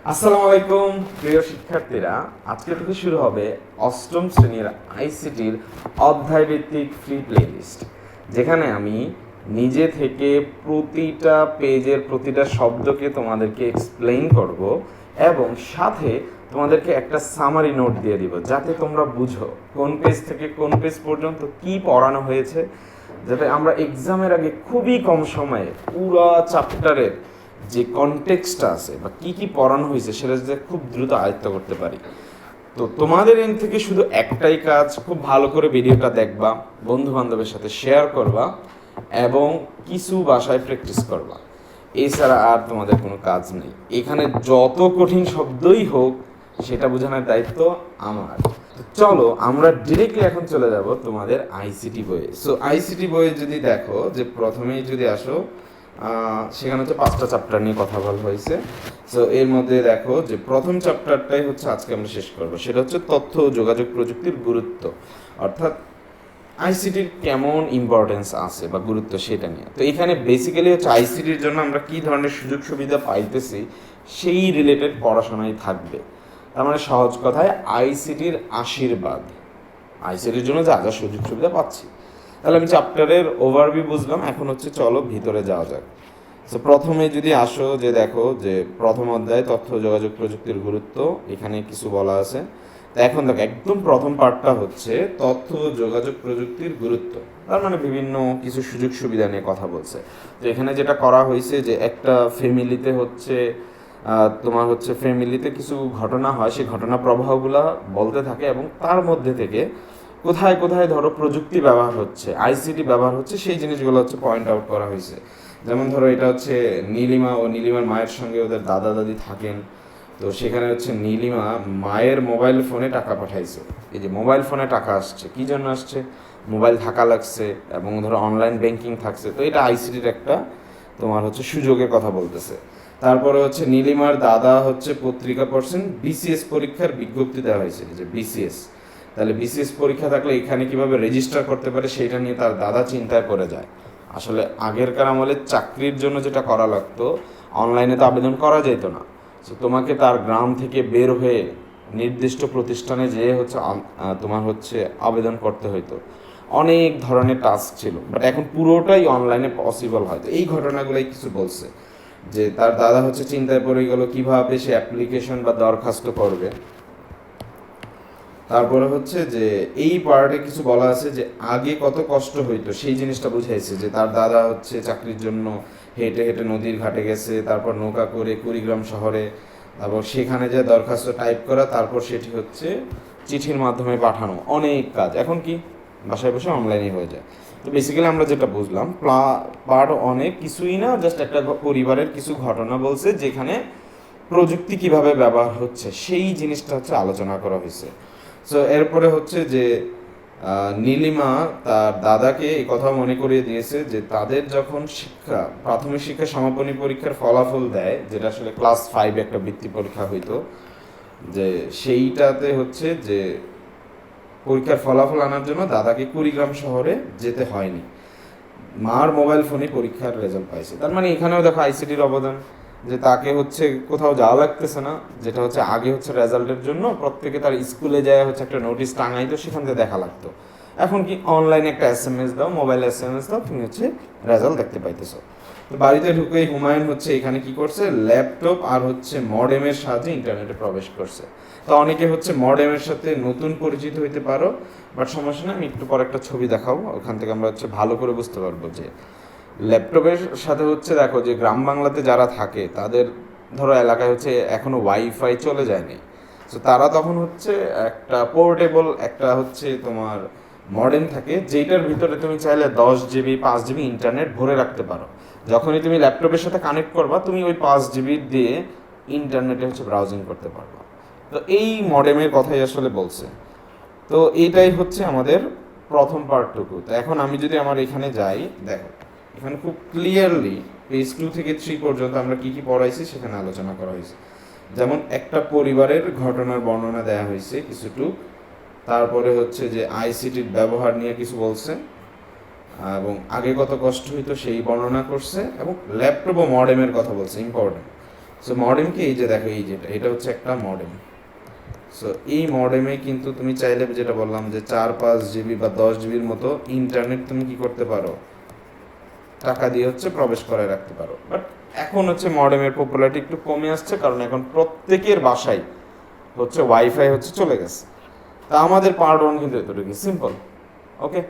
আসসালামু আলাইকুম প্রিয় শিক্ষার্থীরা, আজকে থেকে শুরু হবে অষ্টম শ্রেণীর আইসিটির অধ্যায়ভিত্তিক ফ্রি প্লেলিস্ট, যেখানে আমি নিজে থেকে প্রতিটা পেজের প্রতিটা শব্দকে তোমাদেরকে এক্সপ্লেইন করব এবং সাথে তোমাদেরকে একটা সামারি নোট দিয়ে দিব, যাতে তোমরা বুঝো কোন পেজ থেকে কোন পেজ পর্যন্ত কি পড়ানো হয়েছে, যাতে আমরা এক্সামের আগে খুবই কম সময়ে পুরো চ্যাপ্টারের যে কনটেক্সটটা আছে বা কি কি পড়ানো হয়েছে সেটা যাতে খুব দ্রুত আয়ত্ত করতে পারি। তো তোমাদের এন থেকে শুধু একটাই কাজ, খুব ভালো করে ভিডিওটা দেখবা, বন্ধু বান্ধবের সাথে শেয়ার করবা এবং কিছু বাসায় প্র্যাকটিস করবা। এছাড়া আর তোমাদের কোনো কাজ নেই। এখানে যত কঠিন শব্দই হোক সেটা বোঝানোর দায়িত্ব আমার। চলো আমরা ডিরেক্টলি এখন চলে যাব তোমাদের আইসিটি বইয়ে। সো আইসিটি বইয়ে যদি দেখো যে প্রথমেই যদি আসো, সেখানে হচ্ছে 5টা চ্যাপ্টার নিয়ে কথা বলা হয়েছে। সো এর মধ্যে দেখো যে প্রথম চ্যাপ্টারটাই হচ্ছে আজকে আমরা শেষ করবো, সেটা হচ্ছে তথ্য ও যোগাযোগ প্রযুক্তির গুরুত্ব, অর্থাৎ আইসিটির কেমন ইম্পর্টেন্স আছে বা গুরুত্ব সেটা নিয়ে। তো এখানে বেসিক্যালি হচ্ছে আইসিটির জন্য আমরা কী ধরনের সুযোগ সুবিধা পাইতেছি সেই রিলেটেড পড়াশোনাই থাকবে। তার মানে সহজ কথায় আইসিটির আশীর্বাদ, আইসিটির জন্য যা যা সুযোগ সুবিধা পাচ্ছি। তাহলে আমি চ্যাপ্টারের ওভারভিউ বুঝলাম, এখন হচ্ছে চলো ভিতরে যাওয়া যাক। তো প্রথমে যদি আসো যে দেখো যে প্রথম অধ্যায় তথ্য যোগাযোগ প্রযুক্তির গুরুত্ব, এখানে কিছু বলা আছে। তো এখন দেখো একদম প্রথম পার্টটা হচ্ছে তথ্য যোগাযোগ প্রযুক্তির গুরুত্ব, তার মানে বিভিন্ন কিছু সুযোগ সুবিধা নিয়ে কথা বলছে। তো এখানে যেটা করা হয়েছে যে একটা ফ্যামিলিতে হচ্ছে তোমার হচ্ছে ফ্যামিলিতে কিছু ঘটনা হয়, সেই ঘটনা প্রবাহগুলো বলতে থাকে এবং তার মধ্যে থেকে কোথায় কোথায় ধরো প্রযুক্তি ব্যবহার হচ্ছে, আইসিটি ব্যবহার হচ্ছে, সেই জিনিসগুলো হচ্ছে পয়েন্ট আউট করা হয়েছে। যেমন ধরো এটা হচ্ছে নীলিমা ও নীলিমার মায়ের সঙ্গে ওদের দাদা দাদি থাকেন। তো সেখানে হচ্ছে নীলিমা মায়ের মোবাইল ফোনে টাকা পাঠাইছে। এই যে মোবাইল ফোনে টাকা আসছে, কী জন্য আসছে? মোবাইল থাকা লাগছে এবং ধরো অনলাইন ব্যাংকিং থাকছে। তো এটা আইসিটির একটা তোমার হচ্ছে সুযোগের কথা বলতেছে। তারপরে হচ্ছে নীলিমার দাদা হচ্ছে পত্রিকা পড়ছেন, বিসিএস পরীক্ষার বিজ্ঞপ্তি দেওয়া হয়েছে, যে বিসিএস। তাহলে বিসিএস পরীক্ষা থাকলে এখানে কিভাবে রেজিস্টার করতে পারে সেটা নিয়ে তার দাদা চিন্তায় পড়ে যায়। আসলে আগেরকার আমলে চাকরির জন্য যেটা করা লাগতো, অনলাইনে তো আবেদন করা যেত না। তো তোমাকে তার গ্রাম থেকে বের হয়ে নির্দিষ্ট প্রতিষ্ঠানে যেয়ে হচ্ছে তোমার হচ্ছে আবেদন করতে হইতো। অনেক ধরনের টাস্ক ছিল, বাট এখন পুরোটাই অনলাইনে পসিবল হয়। তো এই ঘটনাগুলোই কিছু বলছে যে তার দাদা হচ্ছে চিন্তায় পড়ে গেল কীভাবে সে অ্যাপ্লিকেশন বা দরখাস্ত করবে। তারপরে হচ্ছে যে এই পার্টে কিছু বলা আছে যে আগে কত কষ্ট হইতো সেই জিনিসটা বুঝাইছে, যে তার দাদা হচ্ছে চাকরির জন্য হেঁটে হেঁটে নদীর ঘাটে গেছে, তারপর নৌকা করে কুড়িগ্রাম শহরে, তারপর সেখানে যে দরখাস্ত টাইপ করা, তারপর সেটি হচ্ছে চিঠির মাধ্যমে পাঠানো। অনেক কাজ এখন কি বাসায় বসে অনলাইনে হয়ে যায়। তো বেসিক্যালি আমরা যেটা বুঝলাম, পার্ট অনেক কিছুই না, জাস্ট একটা পরিবারের কিছু ঘটনা বলছে যেখানে প্রযুক্তি কিভাবে ব্যবহার হচ্ছে সেই জিনিসটা হচ্ছে আলোচনা করা হয়েছে। সো এরপরে হচ্ছে যে নীলিমা তার দাদাকে এই কথা মনে করিয়ে দিয়েছে যে তাদের যখন প্রাথমিক শিক্ষা সমাপনী পরীক্ষার ফলাফল দেয়, যেটা আসলে ক্লাস 5 একটা বৃত্তি পরীক্ষা হইতো, যে সেইটাতে হচ্ছে যে পরীক্ষার ফলাফল আনার জন্য দাদাকে কুড়িগ্রাম শহরে যেতে হয়নি, মার মোবাইল ফোনে পরীক্ষার রেজাল্ট পাইছে। তার মানে এখানেও দেখো আইসিটির অবদান, যে তাকে হচ্ছে কোথাও যাওয়া লাগতেছে না, যেটা হচ্ছে আগে হচ্ছে রেজাল্টের জন্য প্রত্যেকে তার স্কুলে যায় হচ্ছে একটা নোটিশ টাঙাইতো, সেখান থেকে দেখা লাগতো। এখন কি অনলাইনে একটা এসএমএস দাও, মোবাইলে এসএমএস দাও, তুমি হচ্ছে রেজাল্ট দেখতে পাইতেছো। তো বাড়িতে ঢুকেই হুমায়ুন হচ্ছে এখানে কি করছে, ল্যাপটপ আর হচ্ছে মডেমের সাহায্যে ইন্টারনেটে প্রবেশ করছে। তো অনেকে হচ্ছে মডেমের সাথে নতুন পরিচিত হইতে পারো, বাট সমস্যা নেই, আমি একটু পর একটা ছবি দেখাবো, ওখান থেকে আমরা হচ্ছে ভালো করে বুঝতে পারবো যে ল্যাপটপের সাথে হচ্ছে দেখো যে গ্রাম বাংলাতে যারা থাকে তাদের ধরো এলাকায় হচ্ছে এখনো ওয়াইফাই চলে যায়নি। তো তারা তখন হচ্ছে একটা পোর্টেবল একটা হচ্ছে তোমার মডেম থাকে, যেটার ভিতরে তুমি চাইলে 10 জিবি 5 জিবি ইন্টারনেট ভরে রাখতে পারো। যখনই তুমি ল্যাপটপের সাথে কানেক্ট করবা, তুমি ওই 5 জিবি দিয়ে ইন্টারনেটে হচ্ছে ব্রাউজিং করতে পারবা। তো এই মডেমের কথাই আসলে বলছে। তো এইটাই হচ্ছে আমাদের প্রথম পার্টটুকু। তো এখন আমি যদি আমার এখানে যাই, দেখো এখানে খুব ক্লিয়ারলি পেজ 2 থেকে 3 পর্যন্ত আমরা কি কি পড়াইছি সেখানে আলোচনা করা হয়েছে। যেমন একটা পরিবারের ঘটনার বর্ণনা দেওয়া হয়েছে কিছুটুক, তারপরে হচ্ছে যে আইসিটির ব্যবহার নিয়ে কিছু বলছে এবং আগে কত কষ্ট হইতো সেই বর্ণনা করছে, এবং ল্যাপটপ ও মডেমের কথা বলছে, ইম্পর্টেন্ট। সো মডেম কি, এই যে দেখো, এই যেটা, এটা হচ্ছে একটা মডেম। সো এই মডেমে কিন্তু তুমি চাইলে, যেটা বললাম যে 4-5 জিবি বা 10 জিবির মতো ইন্টারনেট তুমি কি করতে পারো, টাকা দিয়ে হচ্ছে প্রবেশ করায় রাখতে পারো। বাট এখন হচ্ছে মডেমের পপুলারিটি একটু কমে আসছে, কারণ এখন প্রত্যেকের বাসায় হচ্ছে ওয়াইফাই হচ্ছে চলে গেছে। তা আমাদের পার্ট ওয়ান কিন্তু এতটুকু সিম্পল। ওকে।